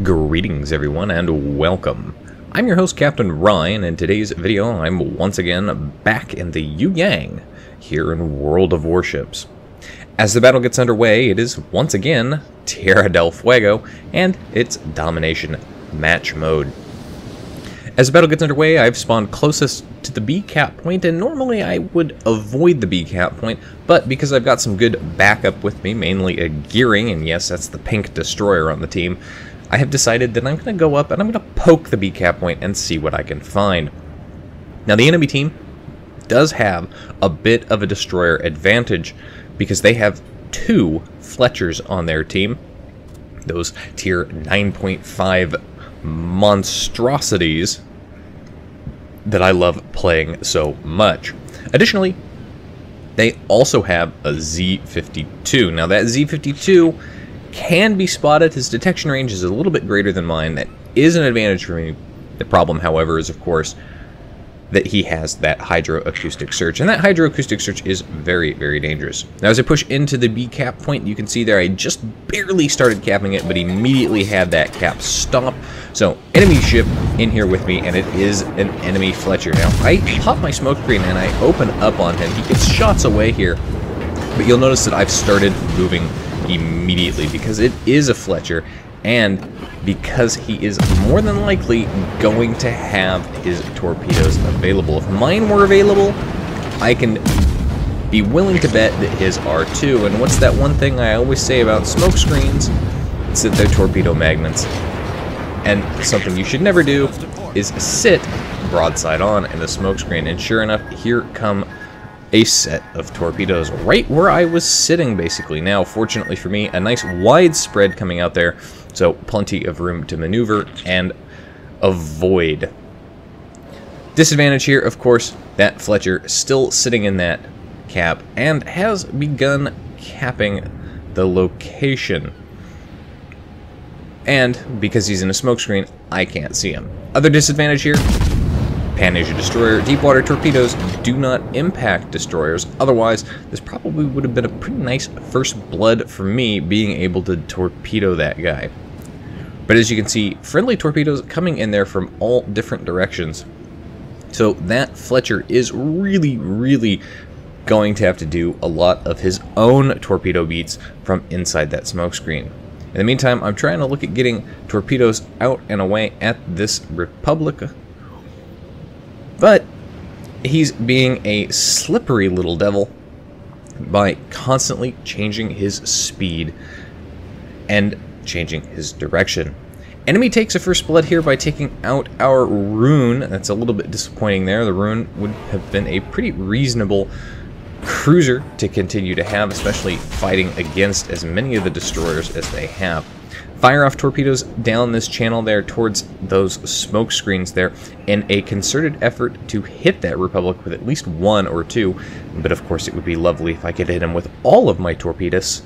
Greetings everyone and welcome. I'm your host Captain Ryan, and in today's video I'm once again back in the YueYang here in World of Warships. As the battle gets underway, it is once again Tierra del Fuego and it's domination match mode. As the battle gets underway, I've spawned closest to the B cap point, and normally I would avoid the B cap point, but because I've got some good backup with me, mainly a gearing, and yes, that's the pink destroyer on the team, I have decided that I'm going to go up and I'm going to poke the B cap point and see what I can find. Now the enemy team does have a bit of a destroyer advantage because they have two Fletchers on their team, those tier 9.5 monstrosities that I love playing so much. Additionally, they also have a Z-52. Now that Z-52 can be spotted. His detection range is a little bit greater than mine. That is an advantage for me. The problem, however, is of course that he has that hydroacoustic search, and that hydroacoustic search is very, very dangerous. Now as I push into the B cap point, you can see there I just barely started capping it, but immediately had that cap stop. So enemy ship in here with me, and it is an enemy Fletcher. Now I pop my smoke screen and I open up on him. He gets shots away here, but you'll notice that I've started moving immediately because it is a Fletcher, and because he is more than likely going to have his torpedoes available. If mine were available, I can be willing to bet that his are too. And what's that one thing I always say about smoke screens? It's that they're torpedo magnets. And something you should never do is sit broadside on in the smoke screen. And sure enough, here come a set of torpedoes right where I was sitting, basically. Now, fortunately for me, a nice wide spread coming out there, so plenty of room to maneuver and avoid. Disadvantage here, of course, that Fletcher still sitting in that cap and has begun capping the location. And because he's in a smoke screen, I can't see him. Other disadvantage here, Pan-Asia destroyer. Deep water torpedoes do not impact destroyers. Otherwise, this probably would have been a pretty nice first blood for me, being able to torpedo that guy. But as you can see, friendly torpedoes coming in there from all different directions. So that Fletcher is really going to have to do a lot of his own torpedo beats from inside that smoke screen. In the meantime, I'm trying to look at getting torpedoes out and away at this Republic, but he's being a slippery little devil by constantly changing his speed and changing his direction. Enemy takes a first blood here by taking out our Rune. That's a little bit disappointing there. The Rune would have been a pretty reasonable cruiser to continue to have, especially fighting against as many of the destroyers as they have. Fire off torpedoes down this channel there towards those smoke screens there in a concerted effort to hit that Republic with at least one or two. But of course it would be lovely if I could hit him with all of my torpedoes,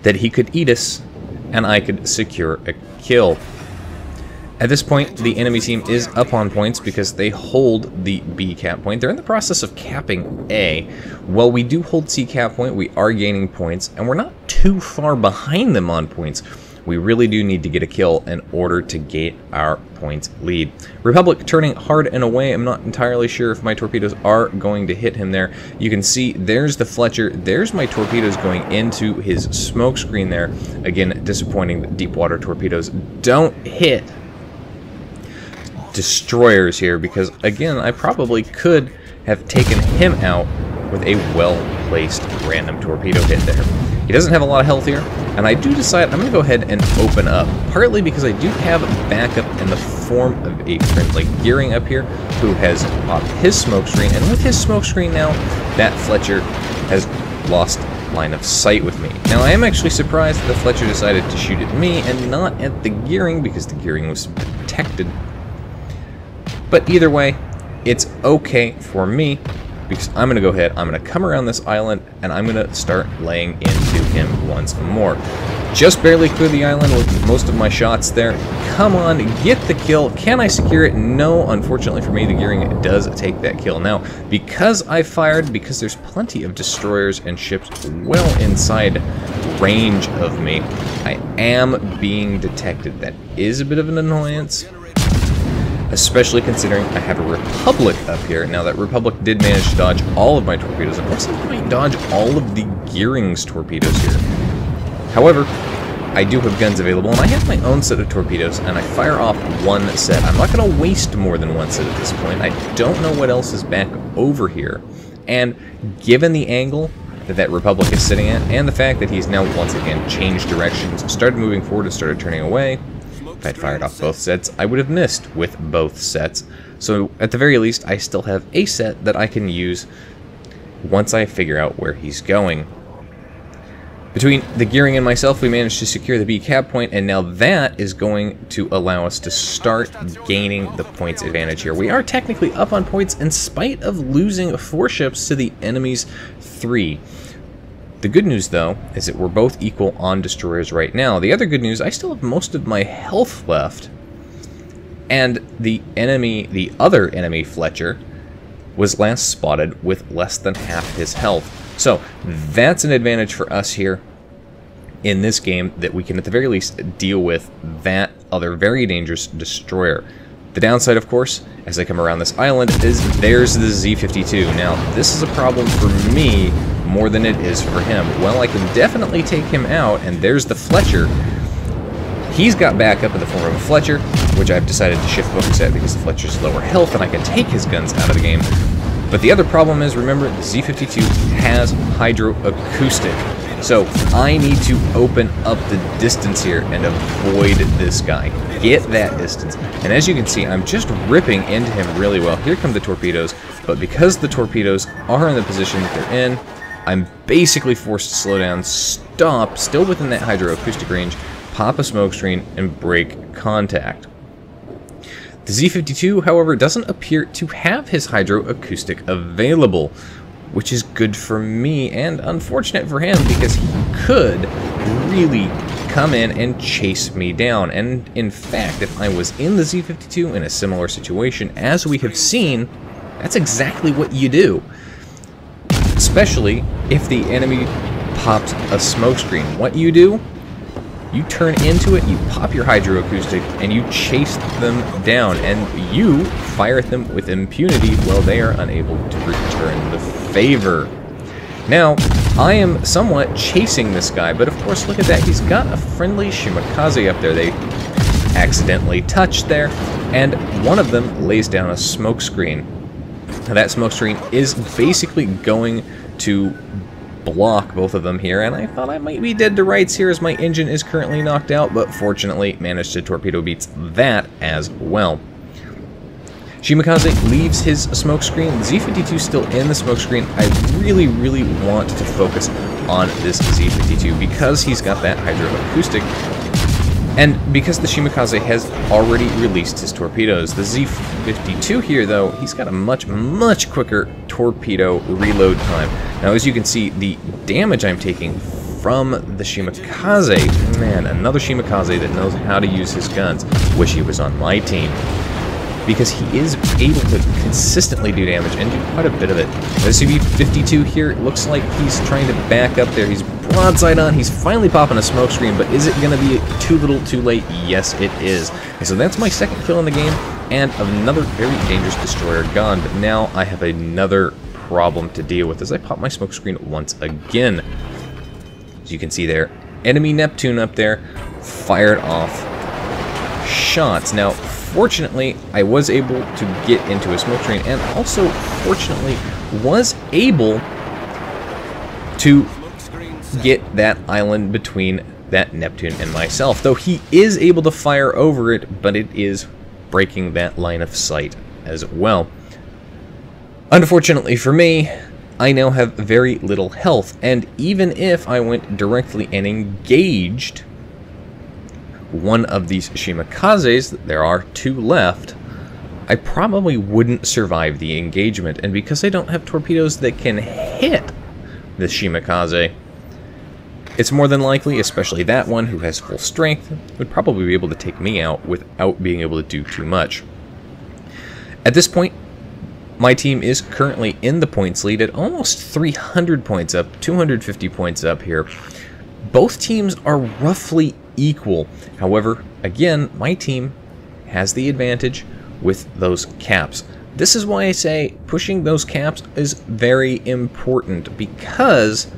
that he could eat us and I could secure a kill. At this point, the enemy team is up on points because they hold the B cap point. They're in the process of capping A. While we do hold C cap point, we are gaining points, and we're not too far behind them on points. We really do need to get a kill in order to get our points lead. Republic turning hard and away. I'm not entirely sure if my torpedoes are going to hit him there. You can see there's the Fletcher. There's my torpedoes going into his smoke screen there. Again, disappointing that deep water torpedoes don't hit destroyers here, because again I probably could have taken him out with a well-placed random torpedo hit there. He doesn't have a lot of health here, and I do decide I'm going to go ahead and open up, partly because I do have backup in the form of a friendly gearing up here who has popped his smoke screen, and with his smoke screen now, that Fletcher has lost line of sight with me. Now I am actually surprised that the Fletcher decided to shoot at me and not at the gearing, because the gearing was protected. But either way, it's okay for me, because I'm going to go ahead, I'm going to come around this island, and I'm going to start laying into him once more. Just barely clear the island with most of my shots there. Come on, get the kill. Can I secure it? No, unfortunately for me, the gearing does take that kill. Now, because I fired, because there's plenty of destroyers and ships well inside range of me, I am being detected. That is a bit of an annoyance, especially considering I have a Republic up here. Now, that Republic did manage to dodge all of my torpedoes, and also might dodge all of the gearing's torpedoes here. However, I do have guns available, and I have my own set of torpedoes, and I fire off one set. I'm not going to waste more than one set at this point. I don't know what else is back over here. And given the angle that Republic is sitting at, and the fact that he's now once again changed directions, started moving forward and started turning away, if I'd fired off both sets, I would have missed with both sets. So at the very least, I still have a set that I can use once I figure out where he's going. Between the gearing and myself, we managed to secure the B cab point, and now that is going to allow us to start gaining the points advantage here. We are technically up on points in spite of losing 4 ships to the enemy's 3. The good news, though, is that we're both equal on destroyers right now. The other good news, I still have most of my health left, and the other enemy, Fletcher, was last spotted with less than half his health. So that's an advantage for us here in this game, that we can at the very least deal with that other very dangerous destroyer. The downside, of course, as I come around this island, is there's the Z-52. Now, this is a problem for me more than it is for him. Well, I can definitely take him out, and there's the Fletcher. He's got backup in the form of a Fletcher, which I've decided to shift focus at because the Fletcher's lower health, and I can take his guns out of the game. But the other problem is, remember, the Z-52 has hydroacoustic. So I need to open up the distance here and avoid this guy. Get that distance. And as you can see, I'm just ripping into him really well. Here come the torpedoes, but because the torpedoes are in the position that they're in, I'm basically forced to slow down, stop, still within that hydroacoustic range, pop a smokescreen, and break contact. The Z-52, however, doesn't appear to have his hydroacoustic available, which is good for me and unfortunate for him, because he could really come in and chase me down. And in fact, if I was in the Z-52 in a similar situation, as we have seen, that's exactly what you do. Especially if the enemy pops a smokescreen. What you do? You turn into it, you pop your hydroacoustic, and you chase them down, and you fire at them with impunity while they are unable to return the favor. Now, I am somewhat chasing this guy, but of course, look at that. He's got a friendly Shimakaze up there. They accidentally touched there, and one of them lays down a smokescreen. Now, that smokescreen is basically going to block both of them here, and I thought I might be dead to rights here as my engine is currently knocked out, but fortunately managed to torpedo beats that as well. Shimakaze leaves his smokescreen. Z-52 still in the smokescreen. I really, really want to focus on this Z-52 because he's got that hydroacoustic, and because the Shimakaze has already released his torpedoes. The Z-52 here, though, he's got a much, much quicker torpedo reload time. Now, as you can see, the damage I'm taking from the Shimakaze, man, another Shimakaze that knows how to use his guns. Wish he was on my team, because he is able to consistently do damage and do quite a bit of it. The CV-52 here looks like he's trying to back up there. He's broadside on. He's finally popping a smokescreen, but is it going to be too little too late? Yes, it is. And so that's my second kill in the game, and another very dangerous destroyer gone. But now I have another problem to deal with as I pop my smokescreen once again. As you can see there, enemy Neptune up there fired off shots. Now, fortunately, I was able to get into a smokescreen, and also, fortunately, was able to get that island between that Neptune and myself. Though he is able to fire over it, but it is breaking that line of sight as well. Unfortunately for me, I now have very little health, and even if I went directly and engaged one of these Shimakazes, there are 2 left, I probably wouldn't survive the engagement. And because I don't have torpedoes that can hit the Shimakaze, It's more than likely, especially that one who has full strength, would probably be able to take me out without being able to do too much. At this point, my team is currently in the points lead at almost 300 points up, 250 points up here. Both teams are roughly equal. However, again, my team has the advantage with those caps. This is why I say pushing those caps is very important, because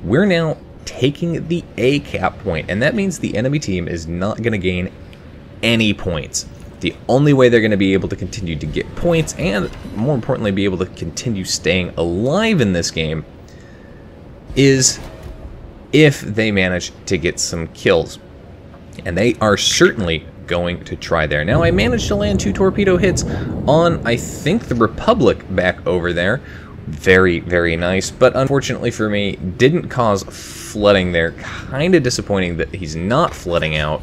we're now taking the A cap point, and that means the enemy team is not going to gain any points. The only way they're going to be able to continue to get points, and more importantly be able to continue staying alive in this game, is if they manage to get some kills. And they are certainly going to try there. Now, I managed to land 2 torpedo hits on, I think, the Republic back over there. Very, very nice, but unfortunately for me, didn't cause flooding there. Kind of disappointing that he's not flooding out,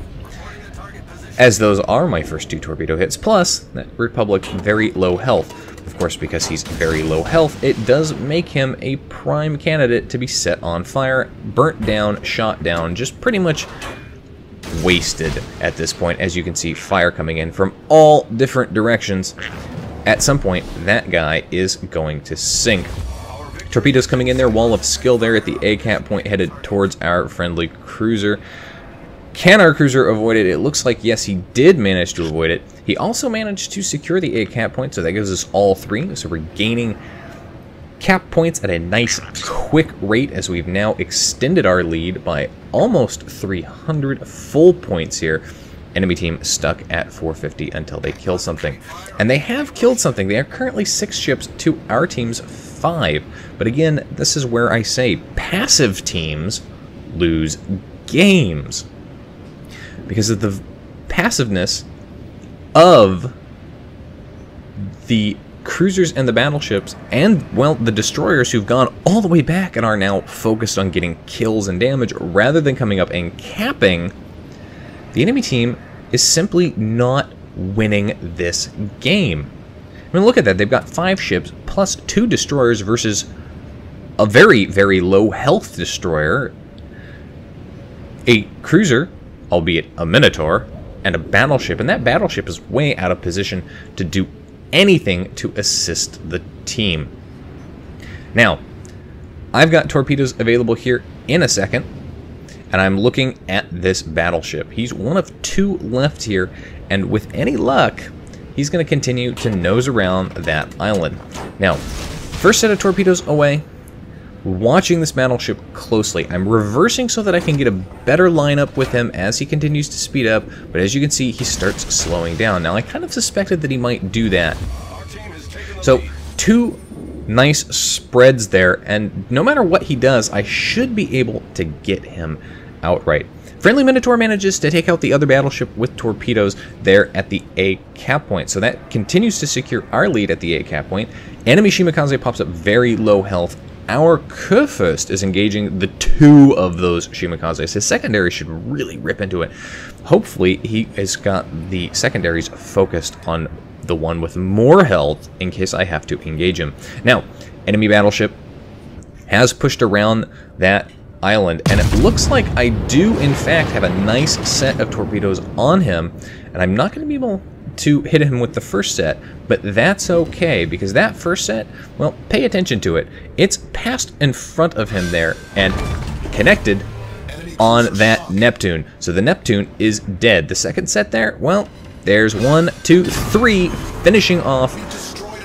as those are my first 2 torpedo hits. Plus, that Republic, very low health. Of course, because he's very low health, it does make him a prime candidate to be set on fire, burnt down, shot down, just pretty much wasted at this point. As you can see, fire coming in from all different directions. At some point, that guy is going to sink. Torpedoes coming in there, wall of skill there at the A cap point, headed towards our friendly cruiser. Can our cruiser avoid it? It looks like, yes, he did manage to avoid it. He also managed to secure the A cap point, so that gives us all 3. So we're gaining cap points at a nice quick rate, as we've now extended our lead by almost 300 full points here. Enemy team stuck at 450 until they kill something. And they have killed something. They are currently 6 ships to our team's 5. But again, this is where I say passive teams lose games, because of the passiveness of the cruisers and the battleships, and, well, the destroyers who've gone all the way back and are now focused on getting kills and damage rather than coming up and capping. The enemy team is simply not winning this game. I mean, look at that. They've got 5 ships plus 2 destroyers versus a very, very low health destroyer, a cruiser, albeit a Minotaur, and a battleship. And that battleship is way out of position to do anything to assist the team. Now, I've got torpedoes available here in a second, and I'm looking at this battleship. He's one of 2 left here, and with any luck, he's going to continue to nose around that island. Now, first set of torpedoes away. Watching this battleship closely. I'm reversing so that I can get a better lineup with him as he continues to speed up, but as you can see, he starts slowing down. Now, I kind of suspected that he might do that. So, 2 nice spreads there, and no matter what he does, I should be able to get him outright. Friendly Minotaur manages to take out the other battleship with torpedoes there at the A cap point, so that continues to secure our lead at the A cap point. Enemy Shimakaze pops up very low health. Our Kurfürst is engaging the 2 of those Shimakazes. His secondary should really rip into it. Hopefully, he has got the secondaries focused on the one with more health in case I have to engage him. Now, enemy battleship has pushed around that island, and it looks like I do, in fact, have a nice set of torpedoes on him, and I'm not going to be able to hit him with the first set, but that's okay, because that first set, well, pay attention to it. It's passed in front of him there and connected on that Neptune. So the Neptune is dead. The second set there, well, there's 1, 2, 3, finishing off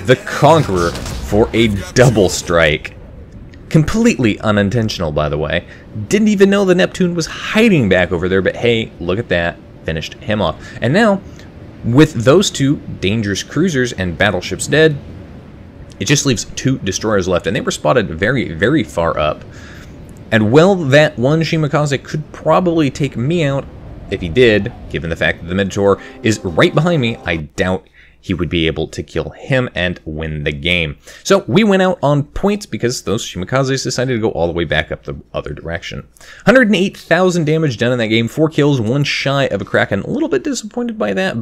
the Conqueror for a double strike. Completely unintentional, by the way. Didn't even know the Neptune was hiding back over there, but hey, look at that. Finished him off. And now, with those 2 dangerous cruisers and battleships dead, it just leaves 2 destroyers left, and they were spotted very, very far up. And well, that one Shimakaze could probably take me out if he did, given the fact that the Minotaur is right behind me. I doubt he would be able to kill him and win the game. So we went out on points because those Shimakazes decided to go all the way back up the other direction. 108,000 damage done in that game, 4 kills, 1 shy of a Kraken. A little bit disappointed by that,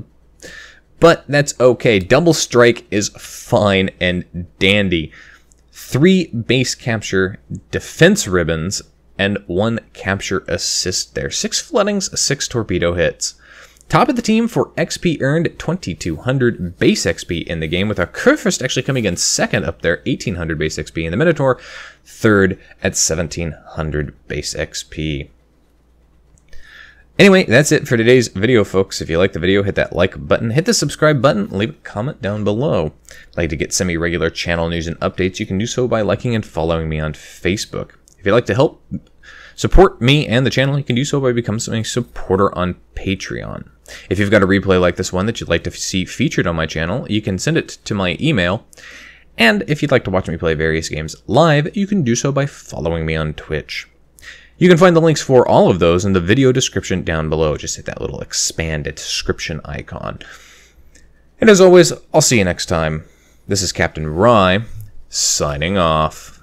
but that's okay. Double strike is fine and dandy. 3 base capture defense ribbons and 1 capture assist there. 6 floodings, 6 torpedo hits. Top of the team for XP earned, 2,200 base XP in the game, with our Kurfürst actually coming in second up there, 1,800 base XP, and the Minotaur third at 1,700 base XP. Anyway, that's it for today's video, folks. If you like the video, hit that like button, hit the subscribe button, leave a comment down below. If you'd like to get semi-regular channel news and updates, you can do so by liking and following me on Facebook. If you'd like to help support me and the channel, you can do so by becoming a supporter on Patreon. If you've got a replay like this one that you'd like to see featured on my channel, you can send it to my email. And if you'd like to watch me play various games live, you can do so by following me on Twitch. You can find the links for all of those in the video description down below. Just hit that little expand description icon. And as always, I'll see you next time. This is Captain Rye, signing off.